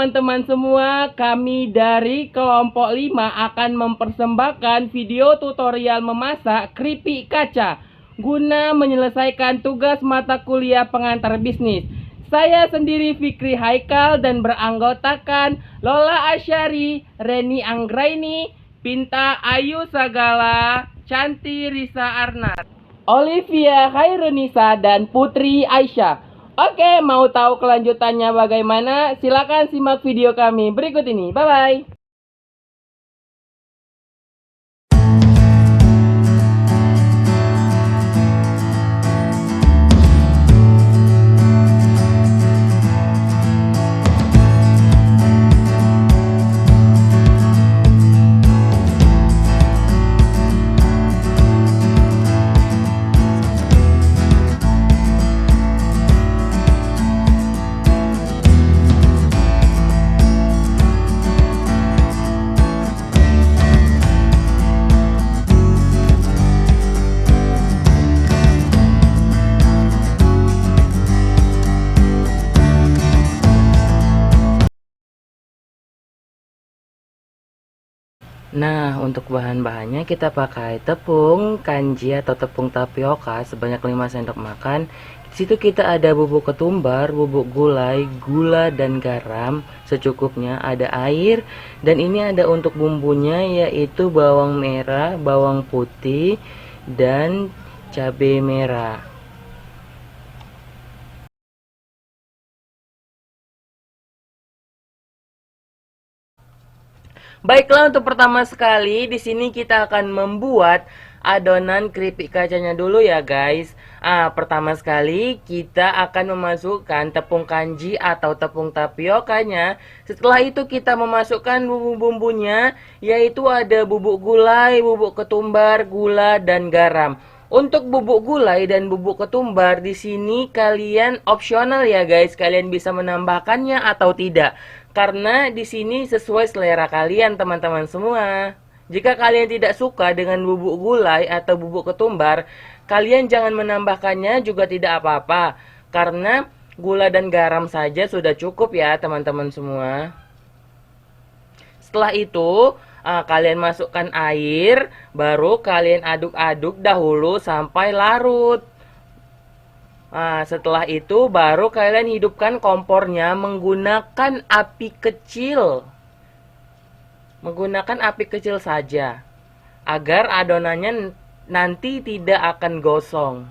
teman-teman semua, kami dari kelompok 5 akan mempersembahkan video tutorial memasak keripik kaca guna menyelesaikan tugas mata kuliah pengantar bisnis. Saya sendiri Fikri Haikal dan beranggotakan Lola Asyari, Reni Anggraini, Pinta Ayu Sagala, Canti Risa Arnat, Olivia Khairunisa, dan Putri Aisyah. Oke, mau tahu kelanjutannya bagaimana? Silakan simak video kami berikut ini. Bye-bye. Nah, untuk bahan-bahannya kita pakai tepung kanji atau tepung tapioka sebanyak 5 sendok makan. Di situ kita ada bubuk ketumbar, bubuk gulai, gula dan garam secukupnya, ada air, dan ini ada untuk bumbunya yaitu bawang merah, bawang putih, dan cabai merah. Baiklah, untuk pertama sekali di sini kita akan membuat adonan keripik kacanya dulu ya guys. Pertama sekali kita akan memasukkan tepung kanji atau tepung tapiokanya. Setelah itu kita memasukkan bumbu-bumbunya, yaitu ada bubuk gulai, bubuk ketumbar, gula dan garam. Untuk bubuk gulai dan bubuk ketumbar di sini kalian opsional ya guys, kalian bisa menambahkannya atau tidak. Karena di sini sesuai selera kalian teman-teman semua. Jika kalian tidak suka dengan bubuk gulai atau bubuk ketumbar, kalian jangan menambahkannya juga tidak apa-apa. Karena gula dan garam saja sudah cukup ya teman-teman semua. Setelah itu, kalian masukkan air, baru kalian aduk-aduk dahulu sampai larut. Setelah itu baru kalian hidupkan kompornya menggunakan api kecil. Menggunakan api kecil saja, agar adonannya nanti tidak akan gosong.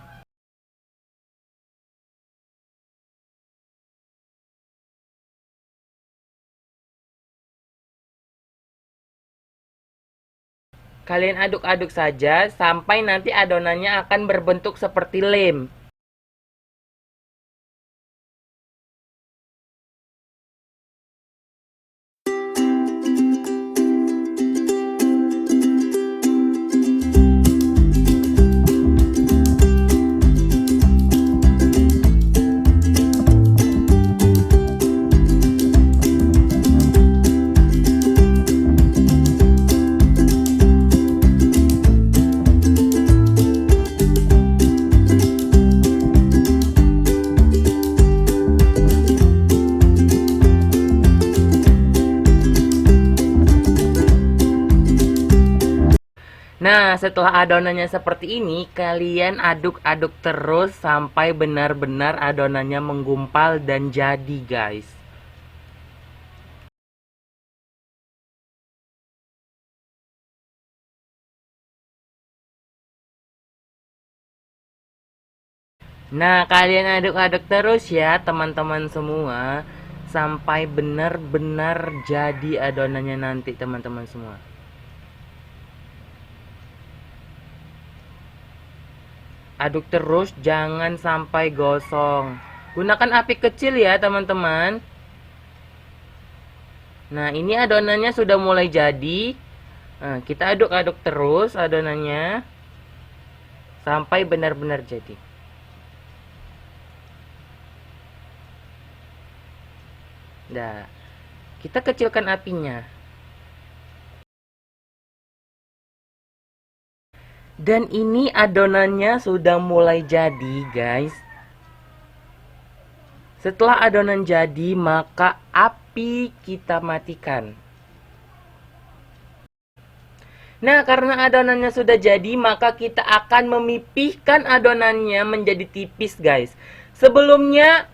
Kalian aduk-aduk saja sampai nanti adonannya akan berbentuk seperti lem. Nah, setelah adonannya seperti ini, kalian aduk-aduk terus sampai benar-benar adonannya menggumpal dan jadi, guys. Nah, kalian aduk-aduk terus ya, teman-teman semua, sampai benar-benar jadi adonannya nanti, teman-teman semua. Aduk terus, jangan sampai gosong. Gunakan api kecil ya teman-teman. Nah, ini adonannya sudah mulai jadi. Kita aduk-aduk terus adonannya sampai benar-benar jadi. Nah, kita kecilkan apinya. Dan ini adonannya sudah mulai jadi, guys. Setelah adonan jadi, maka api kita matikan. Nah, karena adonannya sudah jadi, maka kita akan memipihkan adonannya menjadi tipis, guys. Sebelumnya,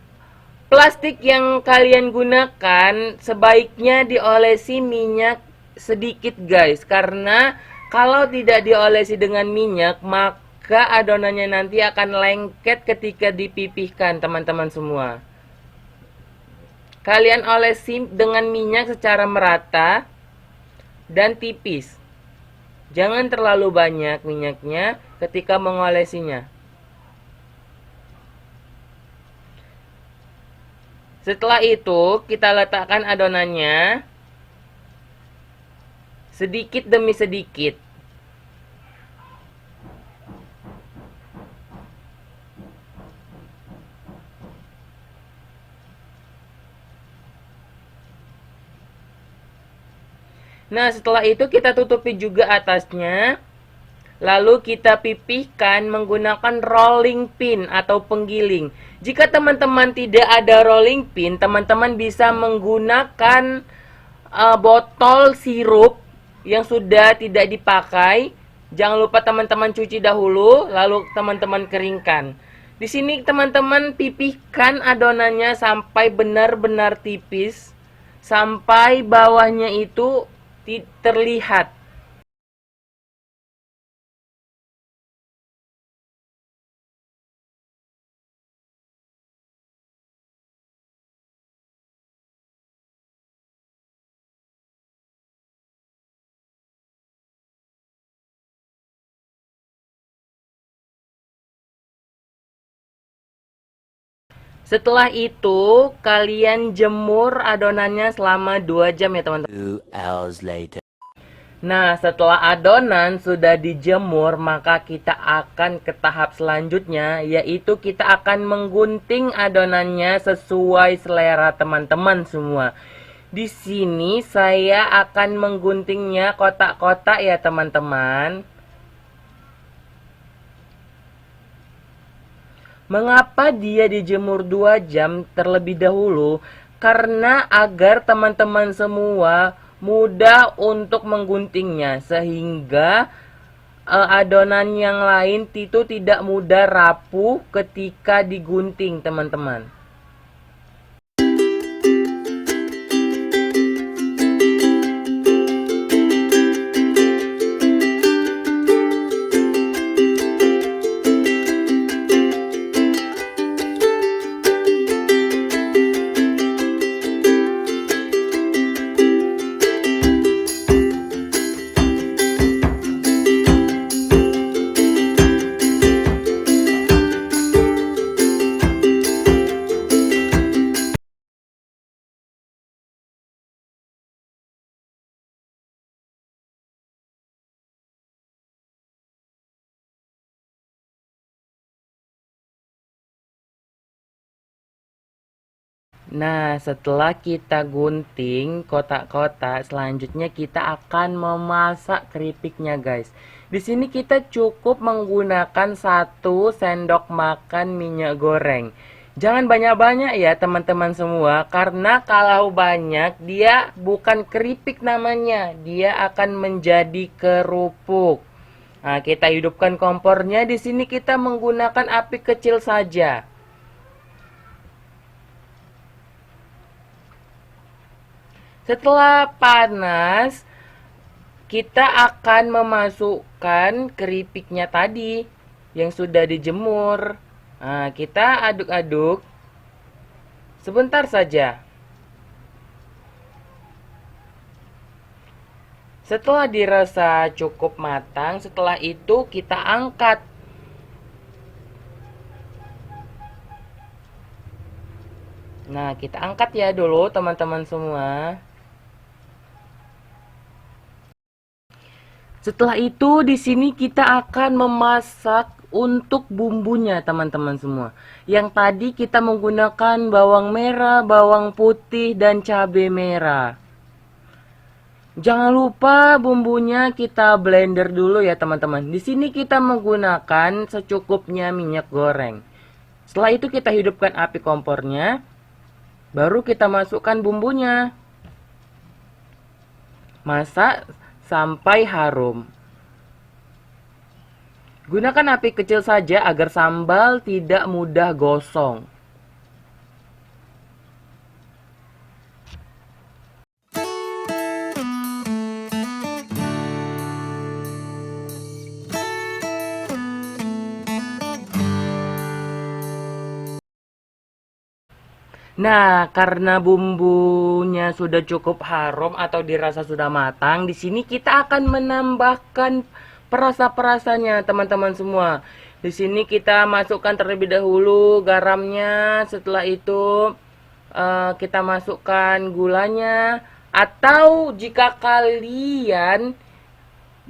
plastik yang kalian gunakan sebaiknya diolesi minyak sedikit, guys. Karena kalau tidak diolesi dengan minyak, maka adonannya nanti akan lengket ketika dipipihkan, teman-teman semua. Kalian olesi dengan minyak secara merata dan tipis. Jangan terlalu banyak minyaknya ketika mengolesinya. Setelah itu, kita letakkan adonannya sedikit demi sedikit. Nah, setelah itu kita tutupi juga atasnya. Lalu kita pipihkan menggunakan rolling pin atau penggiling. Jika teman-teman tidak ada rolling pin, teman-teman bisa menggunakan botol sirup yang sudah tidak dipakai. Jangan lupa teman-teman cuci dahulu, lalu teman-teman keringkan. Di sini teman-teman pipihkan adonannya sampai benar-benar tipis, sampai bawahnya itu terlihat. Setelah itu, kalian jemur adonannya selama 2 jam ya teman-teman. 2 hours later. Nah, setelah adonan sudah dijemur, maka kita akan ke tahap selanjutnya, yaitu kita akan menggunting adonannya sesuai selera teman-teman semua. Di sini saya akan mengguntingnya kotak-kotak ya teman-teman. Mengapa dia dijemur 2 jam terlebih dahulu? Karena agar teman-teman semua mudah untuk mengguntingnya, sehingga adonan yang lain itu tidak mudah rapuh ketika digunting, teman-teman. Nah, setelah kita gunting kotak-kotak, selanjutnya kita akan memasak keripiknya, guys. Di sini kita cukup menggunakan 1 sendok makan minyak goreng. Jangan banyak-banyak ya, teman-teman semua, karena kalau banyak dia bukan keripik namanya, dia akan menjadi kerupuk. Nah, kita hidupkan kompornya. Di sini kita menggunakan api kecil saja. Setelah panas, kita akan memasukkan keripiknya tadi yang sudah dijemur. Nah, kita aduk-aduk sebentar saja. Setelah dirasa cukup matang, setelah itu kita angkat. Nah, kita angkat ya dulu teman-teman semua. Setelah itu di sini kita akan memasak untuk bumbunya teman-teman semua. Yang tadi kita menggunakan bawang merah, bawang putih dan cabai merah. Jangan lupa bumbunya kita blender dulu ya teman-teman. Di sini kita menggunakan secukupnya minyak goreng. Setelah itu kita hidupkan api kompornya. Baru kita masukkan bumbunya. Masak sampai harum. Gunakan api kecil saja agar sambal tidak mudah gosong. Nah, karena bumbunya sudah cukup harum atau dirasa sudah matang, di sini kita akan menambahkan perasa-perasanya, teman-teman semua. Di sini kita masukkan terlebih dahulu garamnya, setelah itu kita masukkan gulanya, atau jika kalian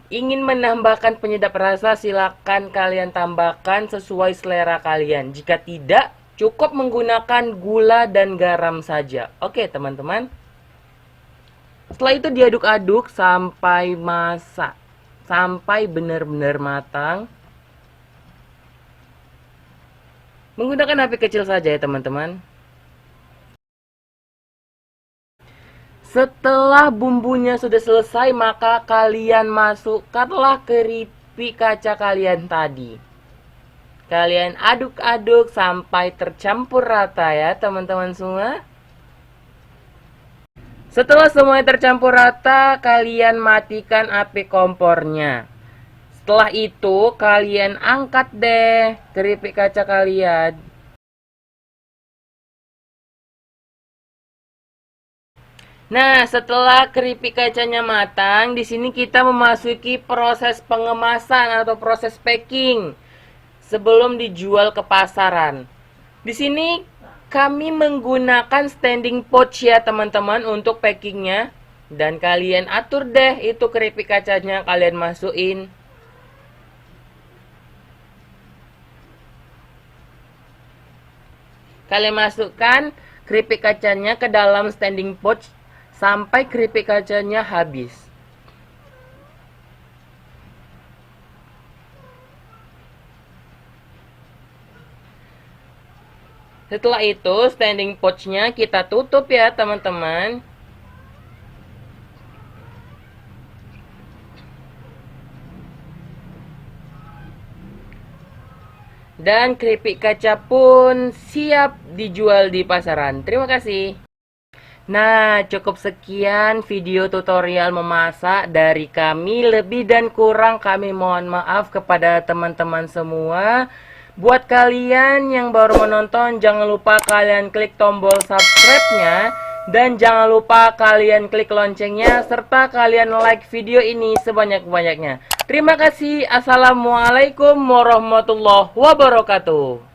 ingin menambahkan penyedap rasa, silakan kalian tambahkan sesuai selera kalian. Jika tidak, cukup menggunakan gula dan garam saja. Oke, teman-teman. Setelah itu diaduk-aduk sampai masak. Sampai benar-benar matang. Menggunakan api kecil saja ya, teman-teman. Setelah bumbunya sudah selesai, maka kalian masukkanlah keripik kaca kalian tadi. Kalian aduk-aduk sampai tercampur rata ya, teman-teman semua. Setelah semuanya tercampur rata, kalian matikan api kompornya. Setelah itu, kalian angkat deh keripik kaca kalian. Nah, setelah keripik kacanya matang, di sini kita memasuki proses pengemasan atau proses packing sebelum dijual ke pasaran. Di sini kami menggunakan standing pouch ya teman-teman untuk packingnya. Dan kalian atur deh itu keripik kacanya, kalian masukin. Kalian masukkan keripik kacanya ke dalam standing pouch sampai keripik kacanya habis. Setelah itu standing pouch-nya kita tutup ya teman-teman. Dan keripik kaca pun siap dijual di pasaran. Terima kasih. Nah, cukup sekian video tutorial memasak dari kami. Lebih dan kurang kami mohon maaf kepada teman-teman semua. Buat kalian yang baru menonton, jangan lupa kalian klik tombol subscribe-nya. Dan jangan lupa kalian klik loncengnya, serta kalian like video ini sebanyak-banyaknya. Terima kasih. Assalamualaikum warahmatullahi wabarakatuh.